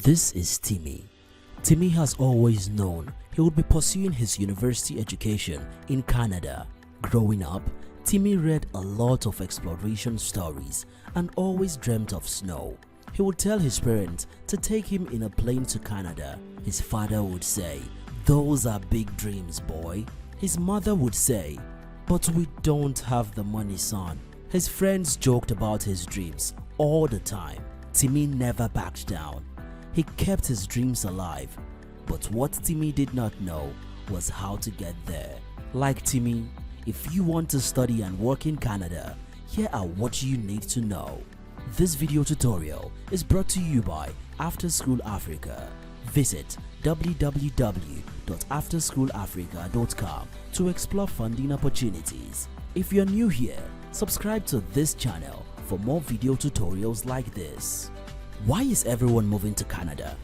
This is Timmy. Timmy has always known he would be pursuing his university education in Canada. Growing up, Timmy read a lot of exploration stories and always dreamt of snow. He would tell his parents to take him in a plane to Canada. His father would say, "Those are big dreams, boy." His mother would say, "But we don't have the money, son." His friends joked about his dreams all the time. Timmy never backed down. He kept his dreams alive. But what Timmy did not know was how to get there. Like Timmy, if you want to study and work in Canada, here are what you need to know. This video tutorial is brought to you by After School Africa. Visit www.afterschoolafrica.com to explore funding opportunities. If you're new here, subscribe to this channel for more video tutorials like this. Why is everyone moving to Canada?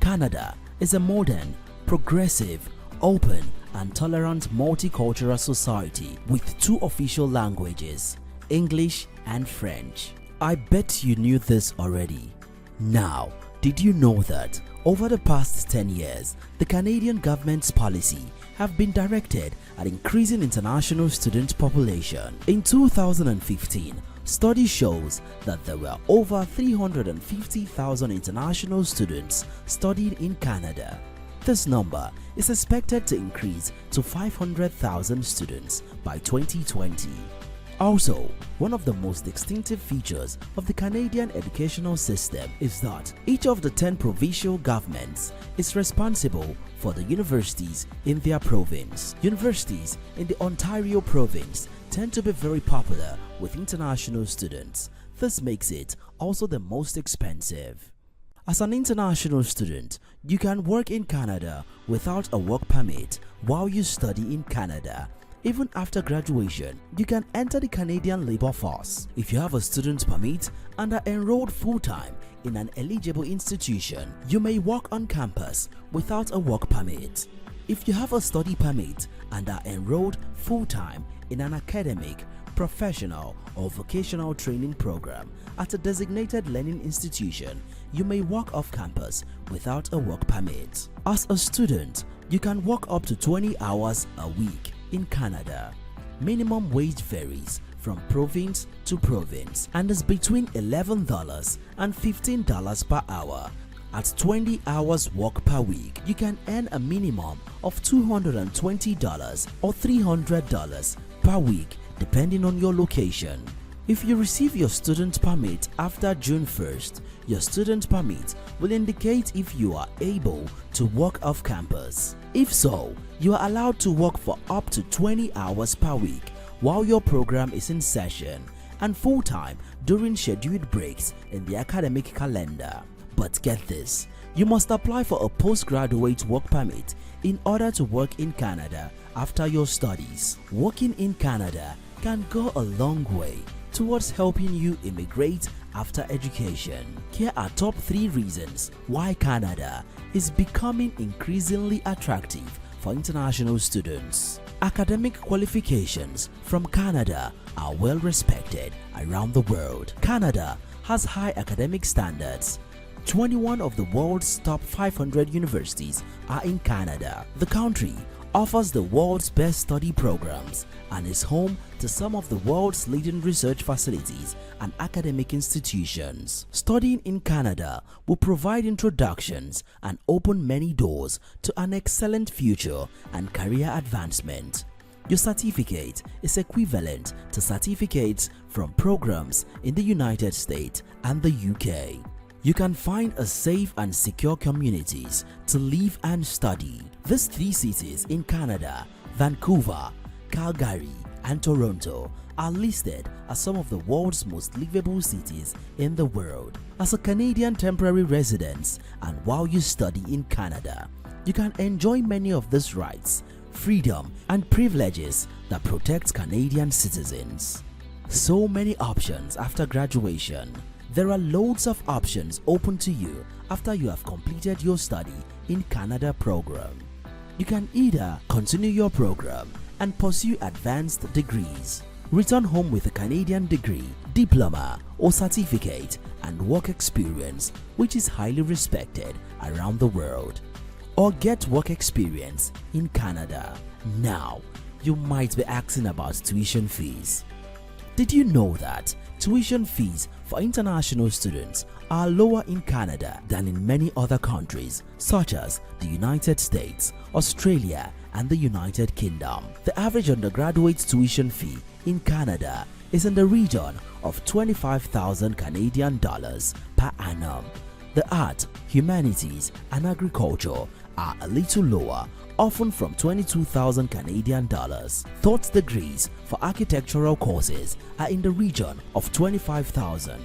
Canada is a modern, progressive, open and tolerant multicultural society with two official languages, English and French. I bet you knew this already. Now, did you know that over the past 10 years, the Canadian government's policy have been directed at increasing international student population? In 2015, study shows that there were over 350,000 international students studying in Canada. This number is expected to increase to 500,000 students by 2020. Also, one of the most distinctive features of the Canadian educational system is that each of the 10 provincial governments is responsible for the universities in their province. Universities in the Ontario province tend to be very popular with international students. This makes it also the most expensive. As an international student, you can work in Canada without a work permit while you study in Canada. Even after graduation, you can enter the Canadian labor force. If you have a student permit and are enrolled full-time in an eligible institution, you may work on campus without a work permit. If you have a study permit and are enrolled full-time in an academic, professional or vocational training program at a designated learning institution, you may work off campus without a work permit. As a student, you can work up to 20 hours a week in Canada. Minimum wage varies from province to province and is between $11 and $15 per hour. At 20 hours work per week, you can earn a minimum of $220 or $300 per week depending on your location. If you receive your student permit after June 1st, your student permit will indicate if you are able to work off campus. If so, you are allowed to work for up to 20 hours per week while your program is in session and full-time during scheduled breaks in the academic calendar. But get this, you must apply for a postgraduate work permit in order to work in Canada after your studies. Working in Canada can go a long way towards helping you immigrate after education. Here are top 3 reasons why Canada is becoming increasingly attractive for international students. Academic qualifications from Canada are well respected around the world. Canada has high academic standards. 21 of the world's top 500 universities are in Canada. The country offers the world's best study programs and is home to some of the world's leading research facilities and academic institutions. Studying in Canada will provide introductions and open many doors to an excellent future and career advancement. Your certificate is equivalent to certificates from programs in the United States and the UK. You can find a safe and secure communities to live and study. These 3 cities in Canada, Vancouver, Calgary and Toronto, are listed as some of the world's most livable cities in the world. As a Canadian temporary resident and while you study in Canada, you can enjoy many of these rights, freedom and privileges that protect Canadian citizens. So many options after graduation. There are loads of options open to you after you have completed your study in Canada program. You can either continue your program and pursue advanced degrees, return home with a Canadian degree, diploma, or certificate and work experience which is highly respected around the world, or get work experience in Canada. Now, you might be asking about tuition fees. Did you know that tuition fees for international students are lower in Canada than in many other countries such as the United States, Australia, and the United Kingdom? The average undergraduate tuition fee in Canada is in the region of 25,000 Canadian dollars per annum. The art, humanities, and agriculture are a little lower, often from 22,000 Canadian dollars. Third degrees for architectural courses are in the region of 25,000.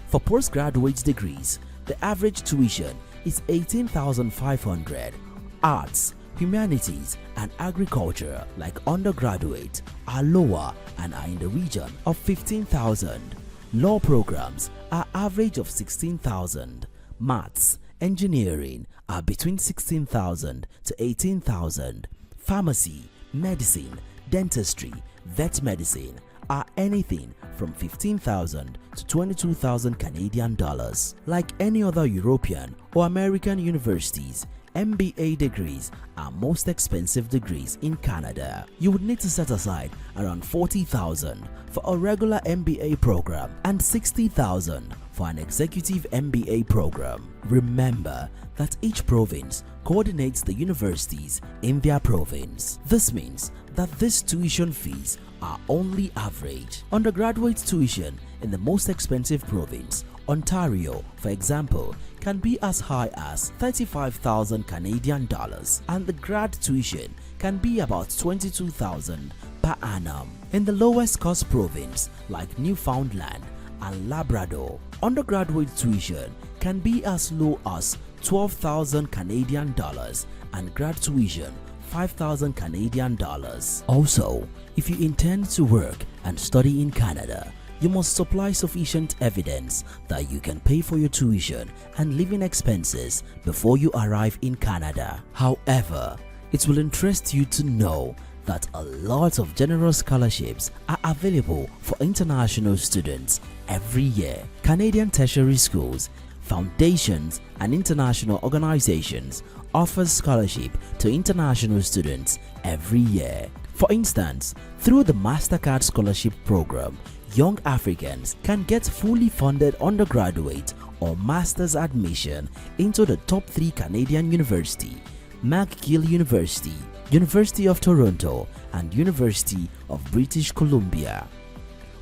For postgraduate degrees, the average tuition is 18,500. Arts, humanities, and agriculture, like undergraduate, are lower and are in the region of 15,000. Law programs are average of 16,000. Maths, engineering are between 16,000 to 18,000. Pharmacy, medicine, dentistry, vet medicine are anything from 15,000 to 22,000 Canadian dollars. Like any other European or American universities, MBA degrees are most expensive degrees in Canada. You would need to set aside around 40,000 for a regular MBA program and 60,000 for an executive MBA program. Remember that each province coordinates the universities in their province. This means that these tuition fees are only average. Undergraduate tuition in the most expensive province, Ontario, for example, can be as high as 35,000 Canadian dollars, and the grad tuition can be about 22,000 per annum. In the lowest cost province like Newfoundland and Labrador, undergraduate tuition can be as low as 12,000 Canadian dollars and grad tuition 5,000 Canadian dollars. Also, if you intend to work and study in Canada, you must supply sufficient evidence that you can pay for your tuition and living expenses before you arrive in Canada. However, it will interest you to know that a lot of generous scholarships are available for international students every year. Canadian tertiary schools, foundations, and international organizations offer scholarship to international students every year. For instance, through the MasterCard Scholarship Program, young Africans can get fully funded undergraduate or master's admission into the top 3 Canadian universities: McGill University, University of Toronto, and University of British Columbia.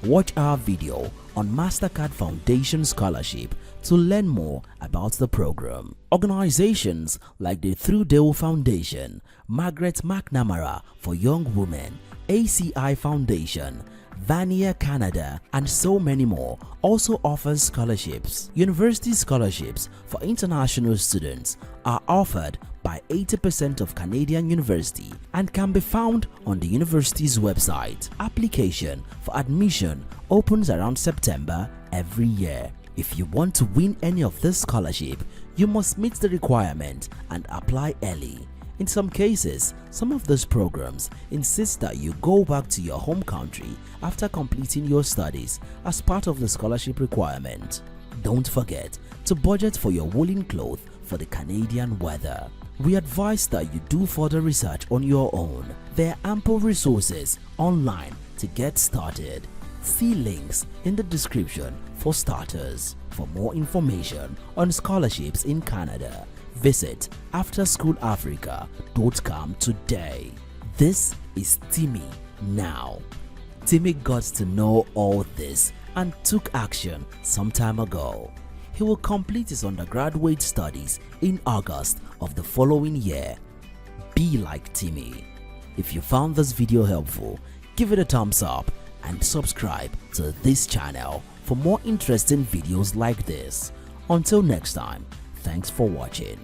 Watch our video on MasterCard Foundation Scholarship to learn more about the program. Organizations like the Trudeau Foundation, Margaret McNamara for Young Women, ACI Foundation, Vanier Canada, and so many more also offers scholarships. University scholarships for international students are offered by 80% of Canadian university and can be found on the university's website. Application for admission opens around September every year. If you want to win any of this scholarship, you must meet the requirement and apply early. In some cases, some of those programs insist that you go back to your home country after completing your studies as part of the scholarship requirement. Don't forget to budget for your woolen clothes for the Canadian weather. We advise that you do further research on your own. There are ample resources online to get started. See links in the description for starters. For more information on scholarships in Canada, visit afterschoolafrica.com today. This is Timmy Now. Timmy got to know all this and took action some time ago. He will complete his undergraduate studies in August of the following year. Be like Timmy. If you found this video helpful, give it a thumbs up and subscribe to this channel for more interesting videos like this. Until next time, thanks for watching.